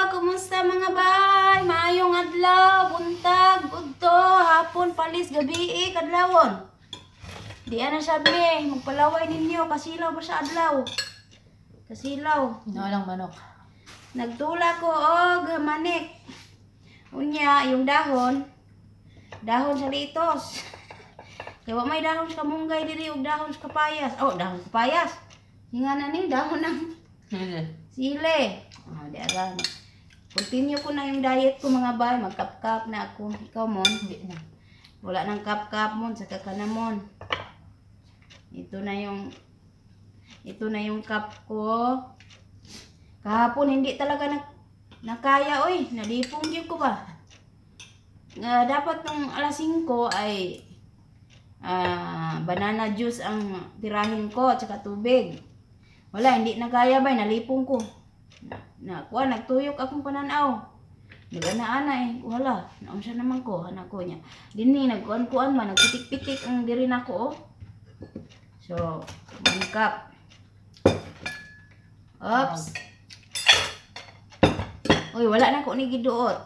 Kumusta mga bay? Maayong adlaw, buntag, udto, hapon, palis, gabi, kadlawon. Di ana sabi, magpalaway ninyo, kasilaw ba sa adlaw? Kasilaw. Walang manok. Nagtula ko og manik. Unya, yung dahon sa litos. Kaya may dahon sa kamunggay diri og dahon sa kapayas. Oh, dahon sa kapayas. Nga na ni dahon ng sile. Oh, di aran. Continue ko na yung diet ko mga bay. Magkap-kap na ako. Ikaw mon? Hindi na. Wala nang kap-kap mon sa kakanamon. Ito na yung cup ko. Kahapon hindi talaga nakaya oy. Nalipong din ko ba? Dapat ng alas 5 ay banana juice ang tirahin ko at saka tubig. Wala, hindi nakaya ba? Nalipong ko. Nagtuyok akong pananaw. Nag-ana-ana wala. Naunsa naman ko, anak ko niya. Dini, nagkuan-kuan man. Nagpitik-pitik ang diri nako. So, 1 cup. Oops. Uy, wala na ko ni giduot.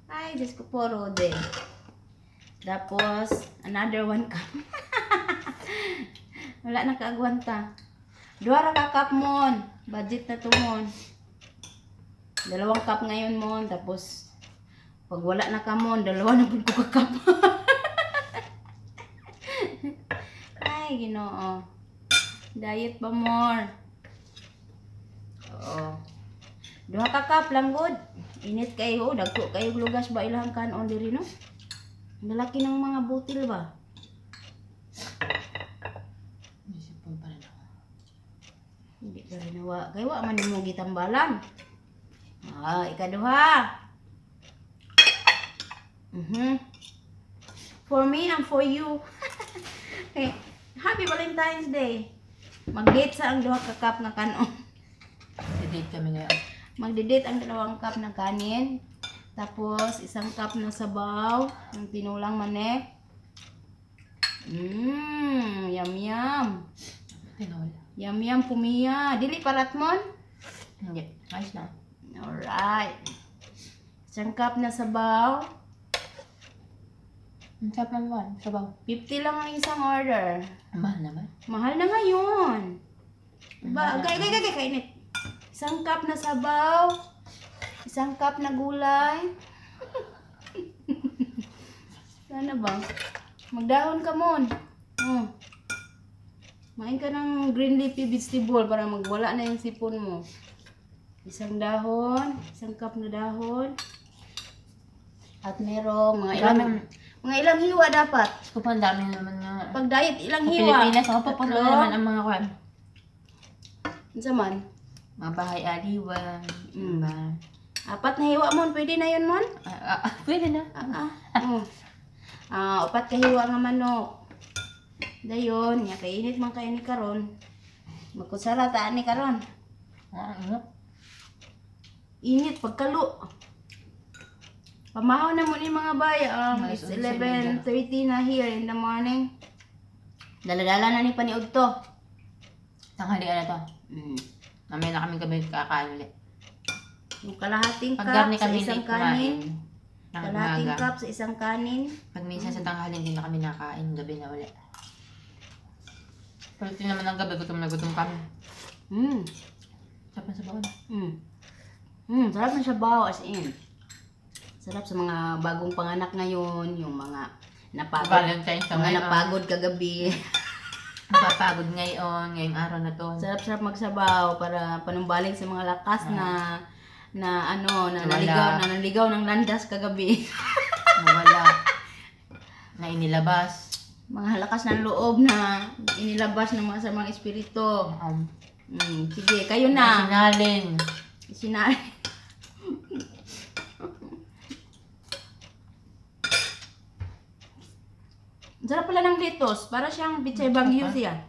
Ay, Diyos ko po, Rode. Tapos, another 1 cup. Wala na kaagwanta. 2 ra ka cup mon. Budget na to mon. 2 cup ngayon mon. Tapos, pag wala na ka mon, 2 na pud ko ka cup. Ay, Ginoo. Diet ba more? Oo. 2 ka cup lang good. Init kayo, dagko kayo lugas ba ilang kanon diri no? Lalaki ng mga butil ba? Isipon pa rin ako. Hindi ka rin nawa. Kaya wa man mo gitambalan. Ikaduha. For me and for you. Okay. Happy Valentine's Day. Mag-date sa ang 2 ka cup nga kanon. Didate kami ngayon. Magdidate ang 2 cup ng kanin. Tapos, 1 cup na sabaw. Ng tinulang manek. Yum yum. Tinola. Yum yum pumiya. Dili parat mon? Hindi. Ayos na. Alright. 1 cup na sabaw. Ang sarap naman. Sabaw. 50 lang ang isang order. Mahal naman. Mahal na ngayon. Gay, kainit. 1 cup na sabaw. 1 cup na gulay. Sana ba? Magdahon ka mon. Main ka ng green leafy vegetable para magwala na yung sipon mo. 1 dahon. 1 cup na dahon. At merong mga ilang hiwa dapat. Gusto pa ang dami naman nga. Pag diet, ilang Sa hiwa. Pilipinas, ako papuno naman ang mga kwan. Isa man. Mga bahay aliwan. 4 na hiwa mon, pwede na yun mon? Pwede na. 4 ka hiwa nga manok. Dayon, nya kainit man kayo ni karon. Magkusara taan ni karon. Init pagkalo. Pamahaw na mo ni mga baya. It's 11:30 na here in the morning. Dala-dala na ni paniog to. Tanghalian na to. Mamaya na kami kakain ulit. Yung kalahating cup Pag-garni sa kami isang late kanin. kumain. Kalahating cup sa isang kanin. Pag minsan sa tanghali hindi na kami nakain, gabi na ulit. Pero ito naman ang gabi, gutom na gutom kami. Sarap na sa bawon. Sarap na siya baw as in. Sarap sa mga bagong panganak ngayon, yung mga napagod. Valentine's na Mga ngayon. napagod kagabi. Napapagod ngayong araw na to. Sarap-sarap magsabaw para panumbalik sa mga lakas na Nawala. naligaw ng landas kagabi. Nawala. Na inilabas. Mga lakas ng loob na inilabas ng mga sa mga espiritu. Sige, kayo na. Sinalin. Sinali. Sarap pala ng litos. Para siyang pichay bagyo siya.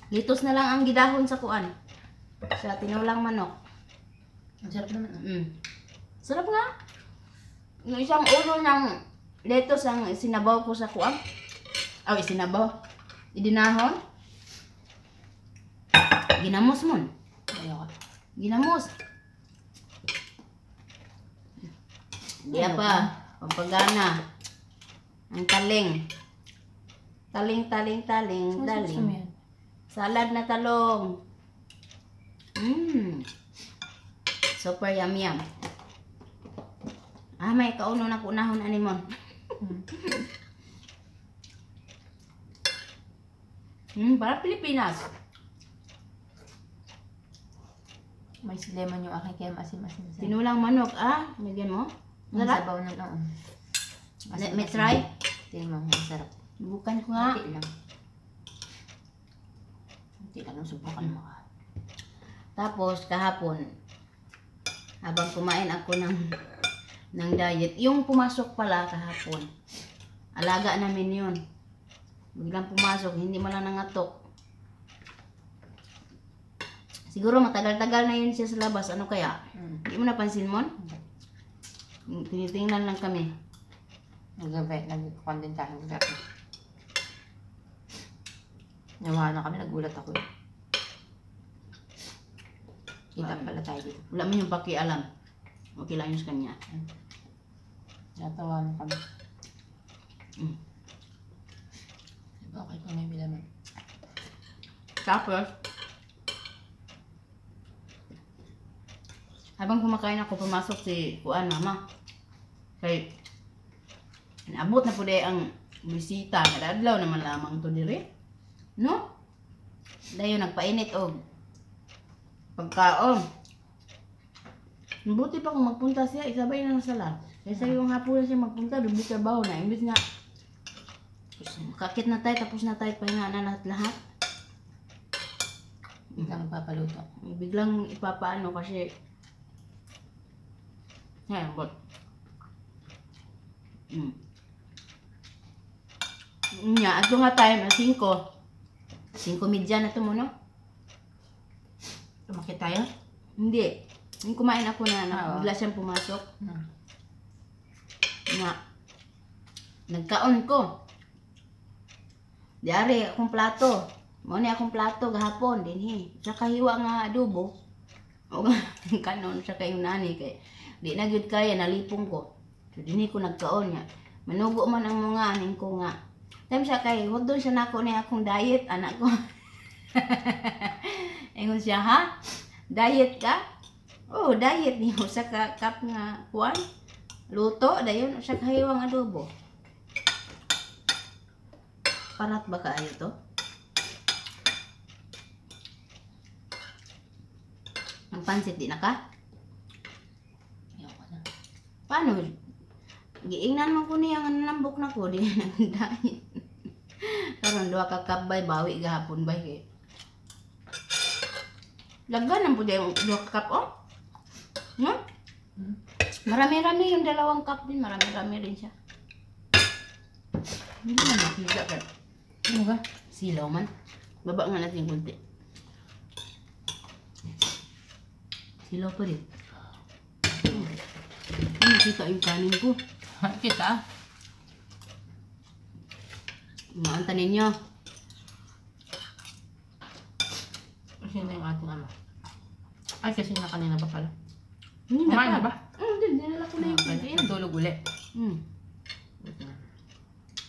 Litos na lang ang gidahon sa kuan. Sa tinulang manok. Ang sarap naman. Sarap nga. Yung isang ulo ng lettuce ang sinabaw ko sa kuan. Sinabaw. Idinahon. Ginamos mo. Ayoko. Ginamos. Diya pa. Pampagana. Ang taling. Taling. Gusto mo yan? Salad na talong. Super yum. May kauno na punahon animon. Para Pilipinas. May lemon yung aking kaya masim-masim. Tinulang manok, bigyan mo. Ang Sarap. sabaw na noon. May try? Tingnan mo, masarap. Bukan ko nga. Kunti lang. Kunti lang, subukan mo ka. Tapos kahapon, habang kumain ako ng diet, yung pumasok pala kahapon, alaga namin yun. Biglang pumasok, hindi mo lang nangatok. Siguro matagal-tagal na yun siya sa labas. Ano kaya? Hindi mo napansin mo? Tinitingnan lang kami. Nag-content tayo. Nawa na kami, nagulat ako. Kita pala tayo dito. Wala mo yung pakialam. Okay lang yun sa kanya. Natawa na kami. Okay kung may bilaman. Tapos, habang kumakain ako, pumasok si Mama. Kay, naabot na po ang bisita. Kadadlaw naman lamang to dire. No? Dayo nagpainit og pagkaon. Buti pa kung magpunta siya, isabay na sa sala. Kaysa yung hapon siya magpunta, bibig trabaho na. Imbis nga, kakit na tayo, tapos na tayo, pahinga na lahat. Biglang ipapaluto. Biglang ipapaano kasi but ato nga time 5:30 na to mo, no? Tumakit tayo? Hindi. Yung kumain ako bigla siyang pumasok. Nagkaon ko. Diari akong plato. Mo ni akong plato gahapon dinhi. Sa kahiwa nga adobo. O kanon sa kayo nani kay di na gyud kaya nalipong ko. So dinhi ko nagkaon nga. Manugo man ang mga aning ko nga. Time siya kay wag doon siya nako ni akong diet anak ko. Ingon siya, ha? Diet ka? Oh, diet niyo sa cup nga kuan. Luto dayon sa kahiwa nga adobo. Parat ba kaayo to? Ang pansit di na ka? Ayoko na. Paano? Giingnan mo ko niya nga nalambok na ko. Di na nag-diet. Karon duha ka cup bay, bawi gahapon bay kay. Laggan ang pwede yung duha ka cup, oh. No? Marami-rami yung dalawang cup din. Marami-rami rin siya. Hindi man makiga ka. Ano ba? Silaw man. Baba nga natin yung kunti. Silaw pa rin. Nakita yung kanin ko. Kita? Maanta ninyo. Kasi na yung ating ama. Ay, kasi na kanina pa pala. Hindi Kumain na ba? Hindi, dinala ko na yung kunti. Tulog uli.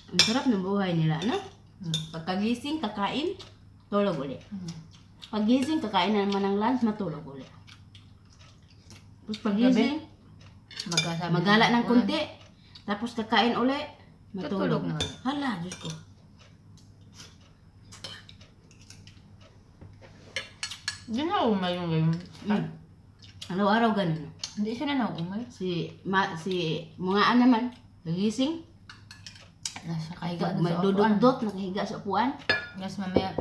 Ang sarap ng buhay nila, no? Pagkagising, kakain, tulog uli. Paggising, kakain na naman ng lunch, matulog uli. Tapos pagising, magala ng kunti. Tapos kakain uli, matulog. Tutulog na ulit. Hala, Diyos ko. Hindi na umay yung ngayon. Araw-araw ganun. Hindi siya na umay. Si mga naman, nagising, Nasa kahiga doon sa upuan. magdudugdot, nakahiga sa upuan. Yes, mamaya,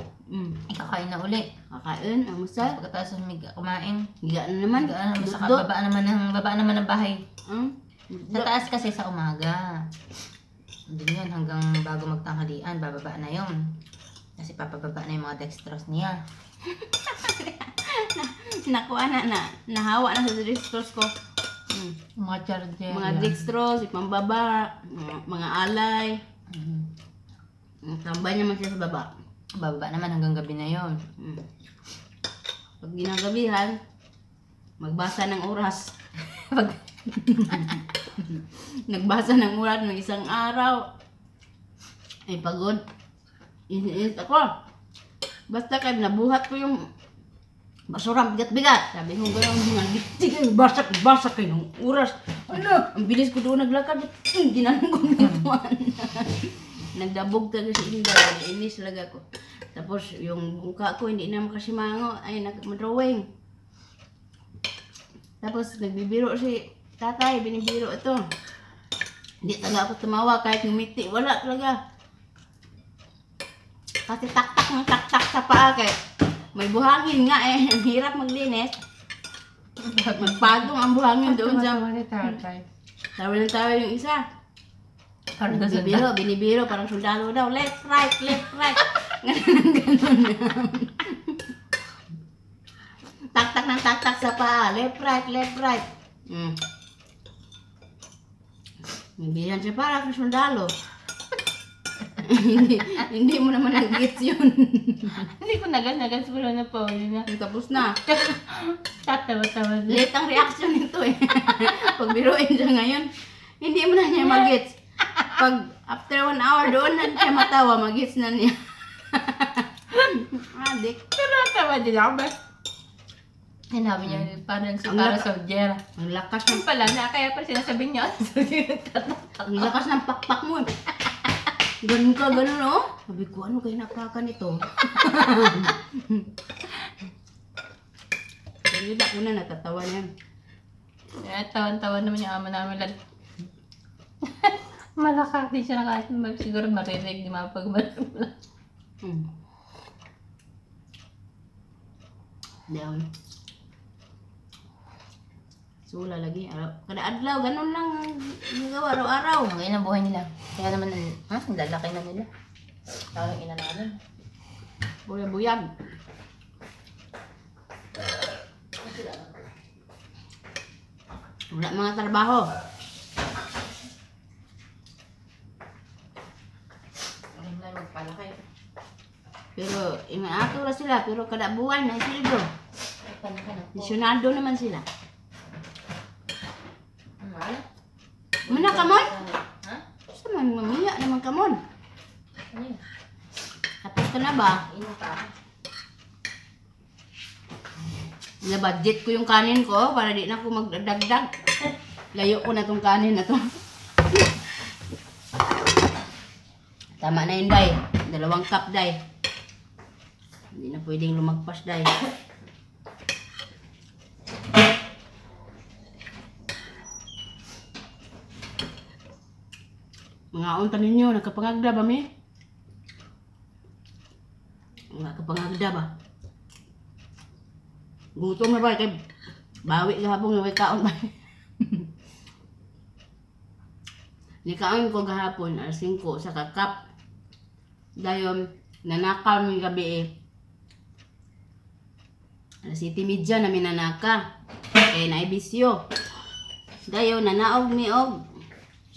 ikakain na uli. Kakain, amusal, Pagkatapos kumain, higa na naman, higa na sa dudot. baba naman ng bahay. Sa Dudot. taas kasi sa umaga. Hindi yun, hanggang bago magtanghalian, bababa na yun. Kasi papababa na yung mga dextrose niya. Nakuha nahawa na sa dextrose ko. Mga charger. Mga dextrose, ipambaba, mga alay. Tambay naman siya sa baba. Bababa naman hanggang gabi na yun. Pag ginagabihan, magbasa ng oras. Nagbasa ng oras ng isang araw. Ay pagod. Iniinit ako. Basta kaya nabuhat ko yung basura bigat-bigat. Sabi ko gano'n, ginagitid, basak kayo ng oras. Ano? Ang bilis ko doon naglakad. Ginanong ko nituan. Nagdabog talaga si Inday. Inis talaga ko. Tapos yung mukha ko hindi na makasimango. Ay, nag-drawing. Tapos nagbibiro si tatay. Binibiro ito. Hindi talaga ako tumawa kahit ngumiti. Wala talaga. Kasi tak-tak ng tak-tak sa paa kay may buhangin nga eh. Ang hirap maglinis. Magpagong ang buhangin doon sa... Tawa ng tawa yung isa. Parang Binibiro, parang sundalo daw. Left, right, left, right. Ganun. Tak-tak ng tak-tak sa paa. Left, right, left, right. Bibihan siya parang sundalo. Hindi mo naman nag-gets yun. Hindi ko nagas pero na po. Tapos na. Tatawa-tawa na. Late ang reaction nito eh. Pag biruin siya ngayon, hindi mo na niya mag-gets. Pag after 1 hour doon na siya matawa, mag-gets na niya. Adik. Pero tawa din ako ba? Sinabi niya, parang si para soldier. Ang lakas ng Yung pala na, kaya pa sinasabi niya, ang lakas ng pakpak mo. Ganun ka, ganun oh. Sabi ko, ano kayo napakan ito? Hindi ako na natatawa niyan. Tawan-tawan naman yung ama namin lang. Malakati siya na kahit siguro marinig, di mapagbalas mo lang. Down. Sula lagi. Kada adlaw, ganun lang yung gawa araw-araw. Ngayon ang buhay nila. Kaya naman, ang lalaki na nila. Parang ina namin. Buyag-buyag. Wala mga trabaho. Ngayon na magpalaki. Pero, ato sila. Pero kada buwan na sildo. Palaki na po. Misyonado naman sila. Mahal? Muna kamon? Ha? Gusto man, mamiya naman kamon. Ano yun? Tapos ka na ba? Ino pa. Na-budget ko yung kanin ko para di na ako magdagdag. Layo ko na tong kanin na to. Tama na yun, Day. 2 cup, Day. Hindi na pwedeng lumagpas, Day. Mga unta ninyo, nagkapangagda ba, mi? Nagkapangagda ba? Gutom na ba? Kay bawi gahapon yung kaon ba? Nikaon ko gahapon, alas 5 sa kakap. Dayon, nanakaw ng gabi eh. Alas 7:30 na minanaka. Kaya naibisyo. Dayon, nanaog miog.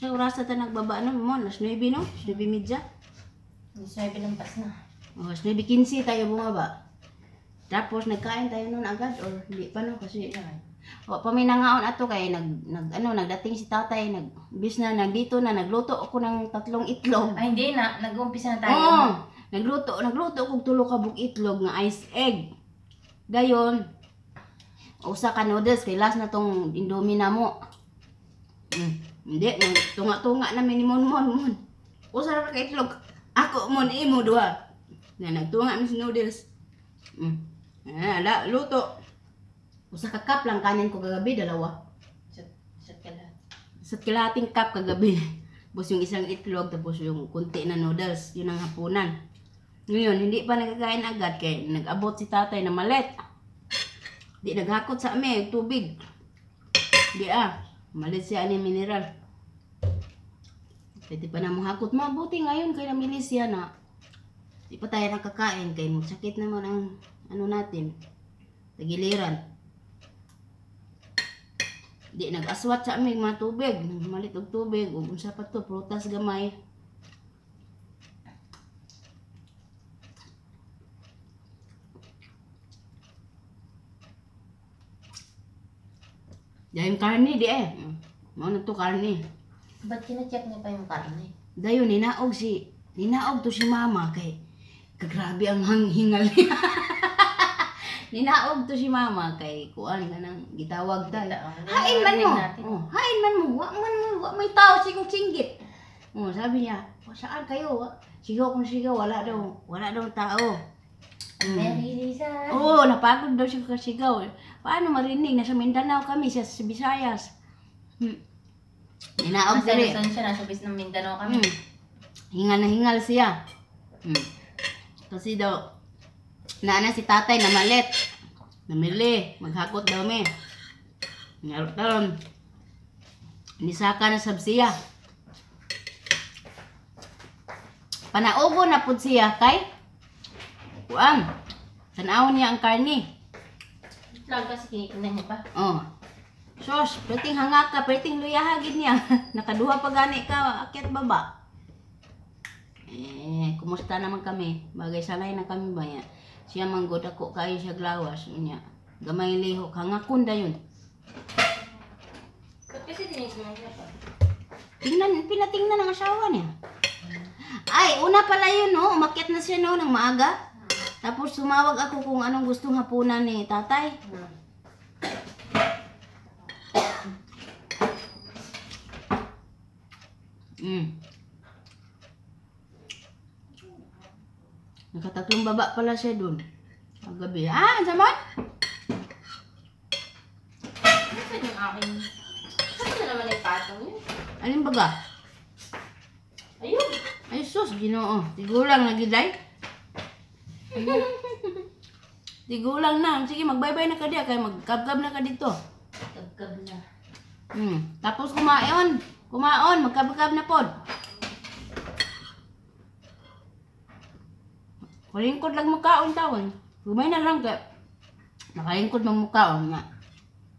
Sa orasa ta nagbaba no mo, alas 9 no? 9:30. Gusto niya pinampas na. O, alas 9:15 tayo bumaba. Tapos nagkain tayo noon agad or hindi pa no kasi o paminangaon ato kay nagdating si tatay bis na nagdito na nagluto ako ng 3 itlog. Ay hindi na, nag-uumpisa na tayo. Oo. Nagluto kog 3 ka buk itlog nga ice egg. Dayon usa ka noodles kay last na tong Indomie na mo. Hindi nang tunga-tunga na ni mon. Usa ra ka itlog. Ako mon imo duha. Na nagtunga mi sa noodles. Luto. Usa ka cup lang kanin ko kagabi, 2. Sa kalahating cup kagabi. Tapos yung isang itlog, tapos yung kunti na noodles. Yun ang hapunan. Ngayon, hindi pa nagkakain agad kay nag-abot si tatay na malit. Di naghakot sa amin, tubig. Di malit siya ni mineral. Pwede pa na mong hakot. Mabuti ngayon kay namili siya na di pa tayo nakakain kay sakit naman ang natin. Tagiliran. Di nag-aswat sa amin mga tubig. Malit og tubig. Ug unsa pa to, prutas gamay. Dayon karne di eh. Mao na to karne. Ba't kina-check niya pa yung karne? Dayon ninaog to si mama kay kagrabe ang hingal niya. Ninaog to si mama kay kuan kanang gitawag ta. Hain man mo. Oh, hain man mo. Wa may tao sigong singgit. Oh, sabi niya, saan kayo? Sigaw kung sigaw, wala daw tao. Mary Lisa. Oo, napagod daw siya kasigaw. Paano marinig? Nasa Mindanao kami, sa Visayas. Ninaog Nasa dali. Luzon siya, nasa bis ng Mindanao kami. Hingal na hingal siya. Kasi daw, naana si tatay na malit. Namili, maghakot daw me. Ngayon taron, nisaka na sab siya. Panaubo na pud siya kay kuang. Tanaw niya ang karne. Lag kasi kinikinan niya pa. Oh. Sos, perting hanga ka, perting luyahagid niya. Nakaduha pa gani ka, akyat baba. Kumusta naman kami? Bagay sanay na kami ba yan? Siya manggod ako kayo siya glawas niya. Gamay lihok, hangakon da yun. Ba't kasi tinikinan niya pa? Pinatingnan ng asawa niya. Ay, una pala yun, no? Umakyat na siya, no, ng maaga. Tapos sumawag ako kung anong gustong hapunan ni tatay. Nakatatlong baba pala siya dun. Ang gabi. Zaman? Saan yung aking? Saan na naman yung patong yun? Alin baga? Ayun. Ay sus, Ginoo. Tigulang na giday. Tigulang na. Sige, magbay-bay na ka diya. Kaya magkabgab na ka dito. Gab-gab na. Tapos kumaon. Magkabgab na pod. Kalingkod lang makaon tawon. Kumay na lang ka. Nakalingkod ng mukhaon nga.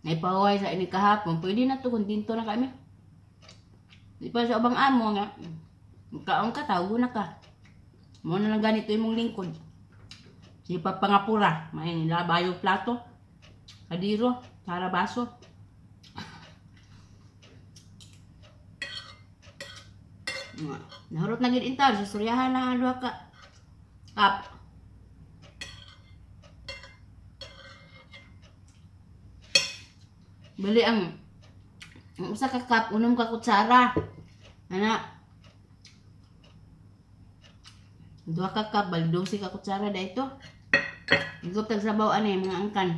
Naipaway sa ini kahapon. Pwede na to kung dinto na kami. Di pa sa abang amo nga. Mukhaon ka, tago na ka. Mo na lang ganito yung mong lingkod. Si papangapura. May nilabayo plato. Kadiro. Sara baso. Nahurot na gid intaw. Susuryahan na nga ka. Kap. Bali ang usa ka cup, unom ka kutsara. Ana. 2 ka cup, bali 12 ka kutsara dayto. Igop tag sabaw ani mga angkan.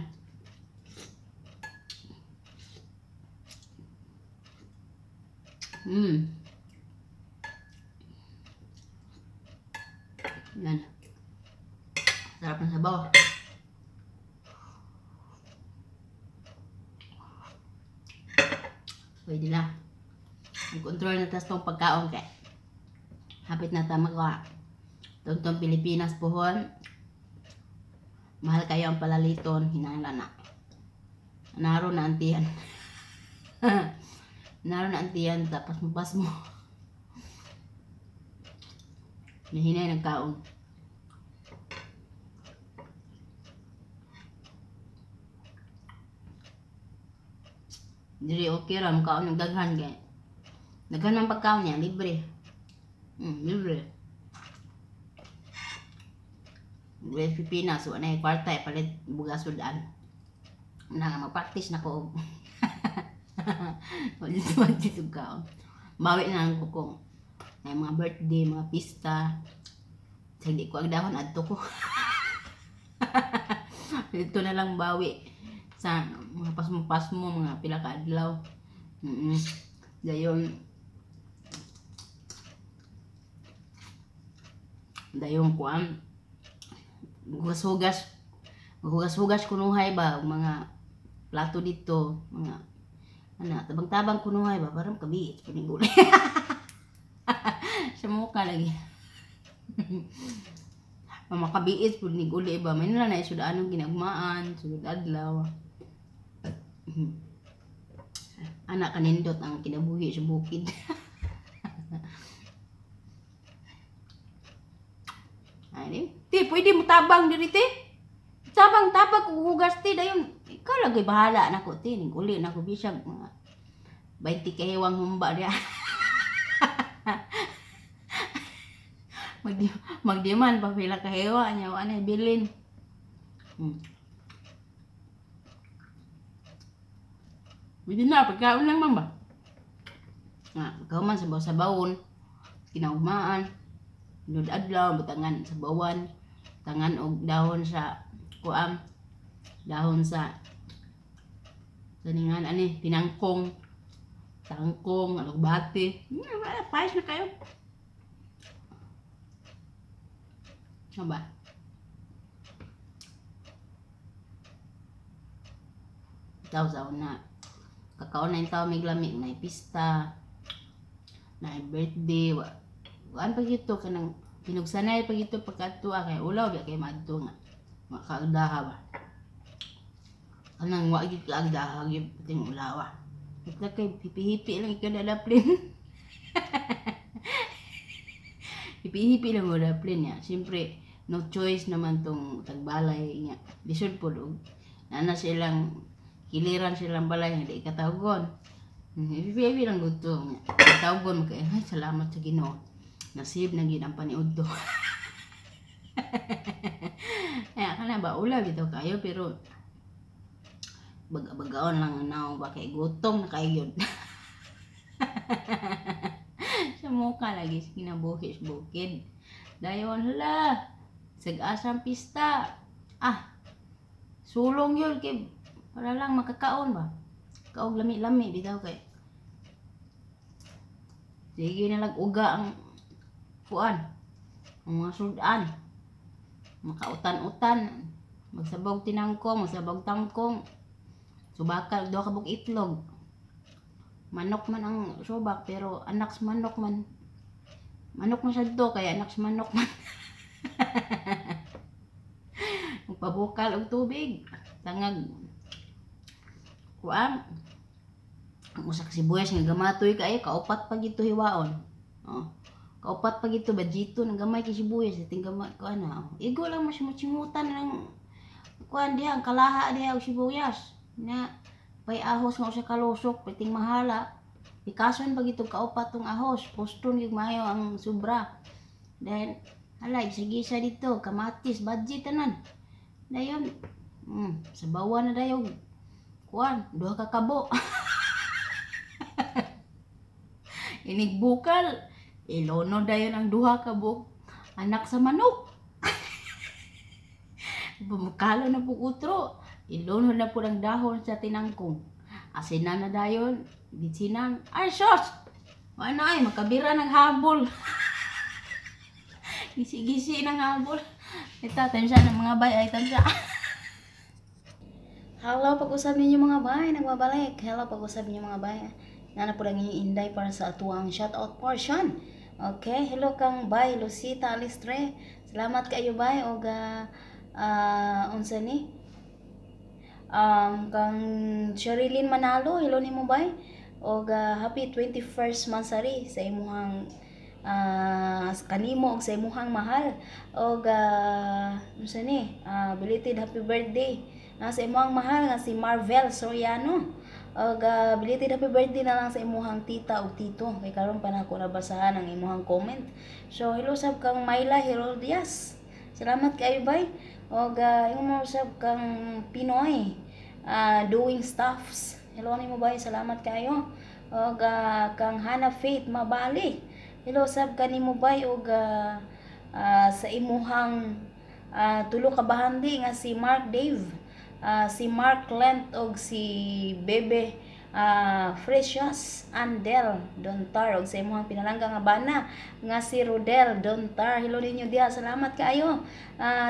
Yan. Sarap ng sabaw. Pwede na. Mag-control na tas tong pagkaon kay. Hapit na tama ka. Tong Pilipinas pohon. Mahal kayo ang palaliton. Hinanglan na. Naro na antiyan. Naro na antiyan. Tapos mapas mo. Nahinay ng kaon. Diri okay ra makaon ng daghan kay. Daghan ang pagkaon niya libre. Libre. Libre Pilipinas wa na kwarta palit bugas sudan. Na mag-practice na ko. Wala sa kaon. Bawi na lang ko kung may mga birthday, mga pista. Hindi ko agdahon adto ko. Dito na lang bawi sa mga pasmo-pasmo, mga pila ka adlaw. Dayon kuan. Hugas-hugas kunuhay ba mga plato dito, mga tabang-tabang kunuhay ba parang kabiit paningulay. Sa mukha lagi. Makabiit po ni guli ba may nila na isuda anong ginagmaan sugod adlaw. Anak kanindot ang kinabuhi sa bukid. Ay, ti pwede mo tabang diri ti. Tabang kung hugas ti dayon. Ikaw lagi bahala na ko tin, uli na ko bisag mga 20 kahewang humba dia. Magdiman pa pila kahewa nya wa na bilin. Hindi na pagkaon lang man ba? Pagkaon sa bawon, kinaumaan, adlaw butangan sa bawan, tangan og dahon sa kuam, dahon sa saningan ani tinangkong, tangkong, alugbati. Pais na kayo. Ano ba? Tao na kakaon na yung tao may lamig na pista na birthday waan pag ito kanang pinugsanay pag ito pagkatua kay ulaw biya kay madto nga makaagdaha ba kanang wa gid kaagdaha gyud pating ulawa ito kay hipi-hipi lang ikadadaplin. Hipi-hipi lang mo daplin niya siyempre no choice naman tong tagbalay niya lisod po na silang kiliran silang balay hindi katawgon. Baby lang gusto. Katawgon mo kay salamat sa Ginoo. Nasib na gid ang paniudto. Kana ba ula bitaw kayo pero bagaon lang naw ba kay gutom na kayo. Sa mukha lagi kinabuhis bukid. Dayon hala. Sag-asang pista. Sulong yun kay para lang makakaon ba? Kaog lami-lami bitaw kay. Sige na uga ang kuan. Ang mga sudan. Makautan-utan. Magsabog tinangkong, magsabog tangkong. Subakal do kabog itlog. Manok man ang subak pero anak sa manok man. Manok man siya do kaya anak sa manok man. Magpabukal og tubig. Tangag kuan ang usa ka sibuyas nga gamatoy kaayo kaupat pa gito hiwaon. Kaupat pa gito badjito nang gamay kay sibuyas ting gamay ko ana. Igo lang mo siya machingutan ng kuan diha ang kalaha diha og sibuyas na pay ahos nga usa ka lusok piting mahala. Ikason pa gito kaupat tong ahos poston yung mayo ang sobra. Then hala gisa dito kamatis badji tanan. Dayon sa bawa na dayon kuan, duha ka kabo. Inigbukal, ilono dayon ang duha ka buk anak sa manok. Bumukalo na po utro, ilono na po ang dahon sa tinangkong. Asinan na dayon, bitsinang, ay sos! Ano ay, makabira ng habol. Gisi-gisi ng habol. Ito, tansya ng mga bay, ay tansya. Hello, pag-usap ninyo mga bay, nagbabalik. Hello, pag-usap ninyo mga bay. Nana po lang inday para sa atuang shoutout portion. Okay, hello kang bay, Lucita Alistre. Salamat kayo bay, o unsa ni? Kang Sherilyn Manalo, hello nimo bay. O happy 21st Mansari sa imuhang kanimo og sa imuhang mahal. O unsa ni? Belated happy birthday. Sa imuhang mahal nga si Marvel Soriano. Belated happy birthday na lang sa imuhang tita o tito. Kay karon pa na ako nabasahan ang imuhang comment. So hello sab kang Myla Herodias. Salamat kayo bay. Imong sab kang Pinoy doing stuffs. Hello nimo bay, salamat kayo. Kang Hana Faith Mabali. Hello sab kanimo bay sa imuhang tulo ka bahandi nga si Mark Dave. Si Mark Lent og si Bebe Precious Andel Dontar og sa imong pinalangga nga bana nga si Rodel Dontar. Hello ninyo diha, salamat kaayo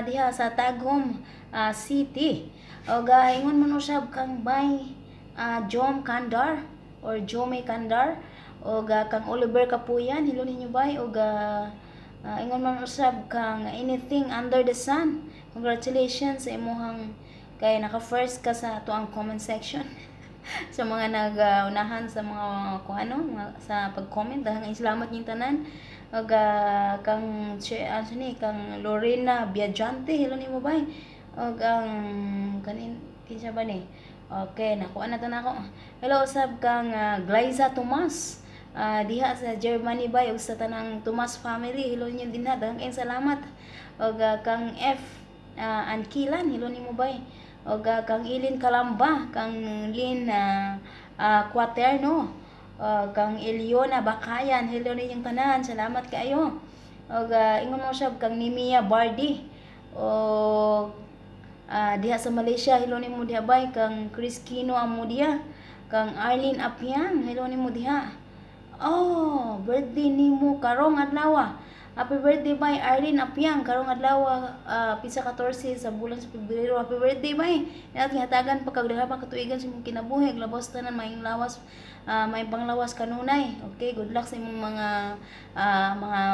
diha sa Tagum City. Og ingon mo usab kang bay Jom Kandar or Jome Kandar og kang Oliver Kapuyan. Hello ninyo bay og ingon man usab kang Anything Under the Sun. Congratulations sa imong kay naka-first ka sa tuang comment section. Sa mga nag-unahan sa mga sa pag-comment, dahil salamat yung tanan. Kang kang Lorena Biagante, hello nimo bay. Og ang kinsa ba ni? Okay, nakuha na to na ako. Hello usab kang Glyza Tomas. Diha sa Germany ba ug sa tanang Tomas family. Hello niyo din ha. Daghang kayong salamat. Og kang F Ankilan, hello nimo bay. Og kang Ilin Kalamba, kang Lin Quaterno, kang Eliona Bakayan, hello ninyong tanan. Salamat kaayo. Og ingon mo siya kang Nimia Bardi. O diha sa Malaysia, hello nimo diha bay. Kang Chris Kino Amudia, kang Arlene Apiang, hello nimo diha. Oh, birthday nimo karong adlaw. Happy birthday bay Arlene Apiang karong adlaw pisa 14 sa bulan sa Pebrero. Happy birthday bay. Inat hatagan pa kag dira pa katuigan sa imong kinabuhi, labos tanan may lawas may panglawas kanunay. Okay, good luck sa imong mga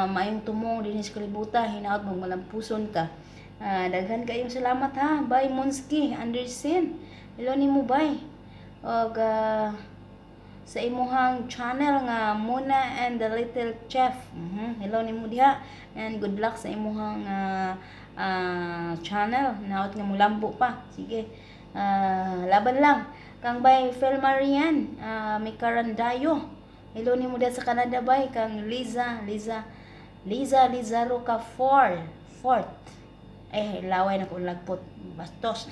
mayong tumong dinhi sa kalibutan. Hinaot mo malampuson ka. Daghan kayong salamat ha. Bye Monski Anderson. Hello nimo bay. Og sa imuhang channel nga Mona and the Little Chef. Hello nimo diha and good luck sa imuhang channel. Naot nga mulambo pa. Sige. Laban lang. Kang bay Felmarian, Mikarandayo. Hello nimo diha sa Canada bay kang Liza Lizaro ka Fort. Laway na ko lagpot bastos.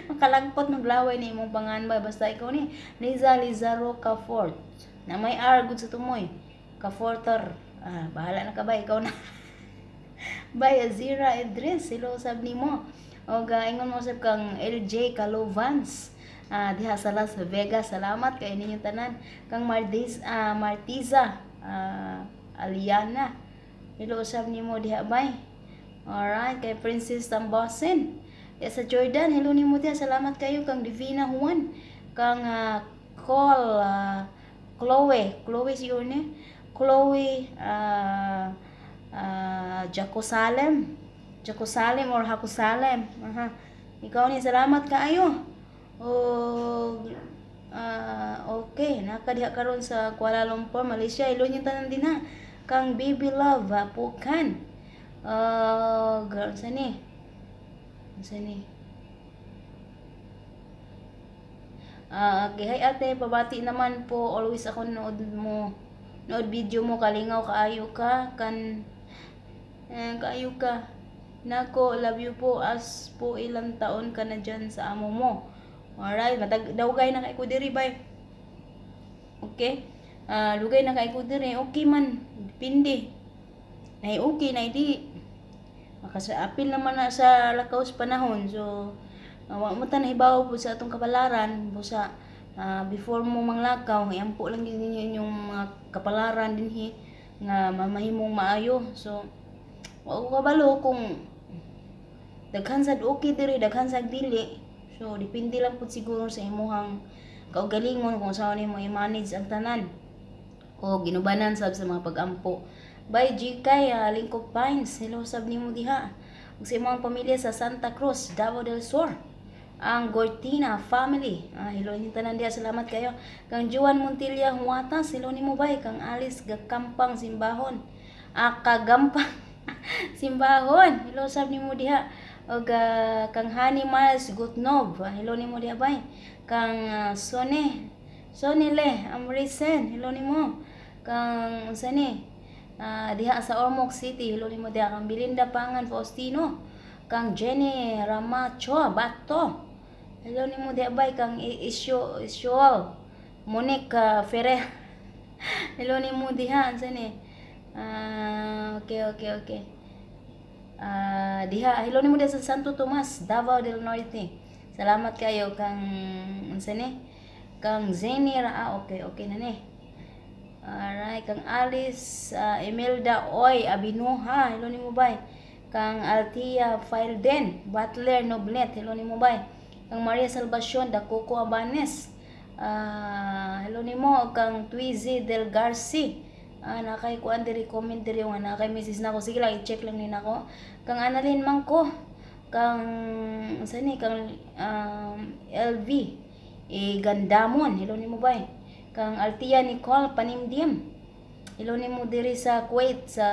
Makalagpot maglaway ni imong panganbay basta ikaw ni Liza Lizaro Cafort na may R good sa tumoy Caforter. Bahala na ka ba ikaw na. Bay Azira Idris, hello sab nimo. Og ingon mo sab kang LJ Calovans diha sa Las Vegas. Salamat kay ninyo tanan. Kang Martiza Aliana, hello sab nimo diha bay. Alright, kay Princess Tambosin sa Jordan, hello nimo diha. Salamat kayo kang Divina Juan, kang Chloe siyo ni Chloe Jacosalem or Hakusalem. Ikaw ni salamat kaayo. Okay, nakadiha karon sa Kuala Lumpur, Malaysia. Hello niyo tanan din ha. Kang Baby Love Pukan. Girl sani. Okay, hi ate, pabati naman po. Always ako nood video mo, kalingaw kaayo ka kaayo ka. Nako, love you po as po ilang taon ka na dyan sa amo mo. Alright, dawgay na kay ko diri bay. Okay? Lugay na kay ko diri. Okay man, depende. Nay okay na di. Apil naman na sa lakaw sa panahon. So, wa mo ta nahibaw po sa atong kapalaran. Busa, before mo manglakaw, iampo lang din ninyo yung mga kapalaran dinhi nga mamahimong maayo. So, wa ko kabalo kung daghan sad okay diri, daghan sad dili. So, depende lang po siguro sa imuhang kaugalingon kung saan nimo i-manage ang tanan. O ginubanan sab sa mga pag-ampo. By Gkay, Lingkop Pines, hello sab nimo diha. Ug sa imong pamilya sa Santa Cruz, Davao del Sur. Ang Gortina family, hello ninyo tanan diha, salamat kayo. Kang Juan Montilla Huatas, hello nimo bay. Kang Alice Gakampang Simbahon. Kagampang Simbahon, hello sab nimo diha. Og kang Hani Miles Gutnov, hello nimo diha bay. Kang Sonile Amrisen, hello nimo. Kang sani diha sa Ormoc City, hello nimo diha. Kang Belinda Pangan Faustino, kang Jenny Ramacho Bato, hello nimo diha bay. Kang Isual Monique Ferrer, hello nimo diha sani. Okay. Diha hello nimo diha sa Santo Tomas, Davao del Norte. Salamat kayo kang sani. Kang Zeni okay na ni. Alright, kang Alice Imelda Oy Abinuha, hello nimo bay. Kang Altia Failden Butler Noblet, hello nimo bay. Kang Maria Salvacion Dacoco Abanes, hello nimo. Kang Twizy Del Garci, nakay kuan diri comment diri nga nakay message nako. Sige lang i-check lang ni nako. Kang Annalyn Mangko, kang sani, kang LV Gandamon, hello nimo bay. Kang Altia Nicole Panimdim, hello nimo diri sa Kuwait sa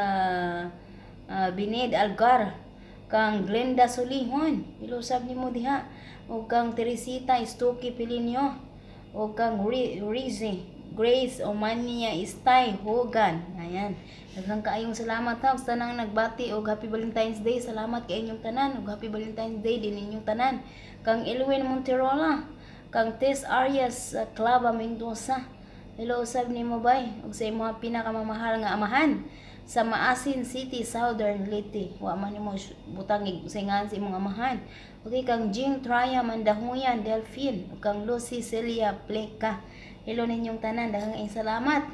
Binid Algar. kang Glenda Solihon, hello sab nimo diha, o kang Teresita Estoki Pilinio, o kang Grace Omania Istay Hogan. Ayan, daghang kaayong salamat ha sa tanang nagbati og Happy Valentine's Day. Salamat kay inyong tanan og Happy Valentine's Day din inyong tanan. Kang Elwin Monterola, kang Tess Arias Clava Mendoza, hello sab nimo bay og sa imong pinakamamahal nga amahan sa Maasin City, Southern Leyte. Wa man nimo butangig singan sa imong amahan. Okay, kang Jing Traya Mandahuyan Delphine ug kang Lucy Celia Pleca, hello ninyong tanan, daghang salamat.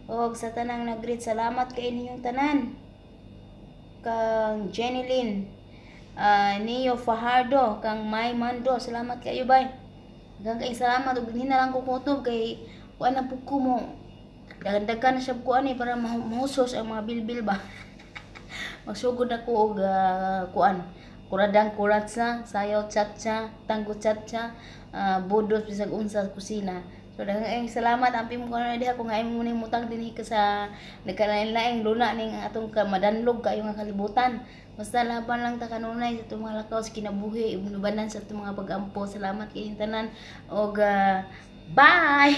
Og sa tanang nag-greet, salamat kay ninyong tanan. Kang Jenilyn Neo Fajardo, kang May Mando, salamat kayo bay. Daghang salamat ug dinhi na lang ko kutob kay kuan na pud ko mo. Dagan-dagan na siya kuan para mahusos ang mga bilbil ba. Magsugod ako og kuan. Kuradang kuratsa, sayaw chatcha, tango chatcha, budot bisag unsa sa kusina. So daghang salamat ampi mo kana diha kung nga imo ning mutang dinhi ka sa nagkalain-laing luna ning atong madanlog kayo nga kalibutan. Basta laban lang ta kanunay sa itong mga lakaw sa kinabuhi, ibunubanan sa itong mga pag-ampo. Salamat kay tanan og bye.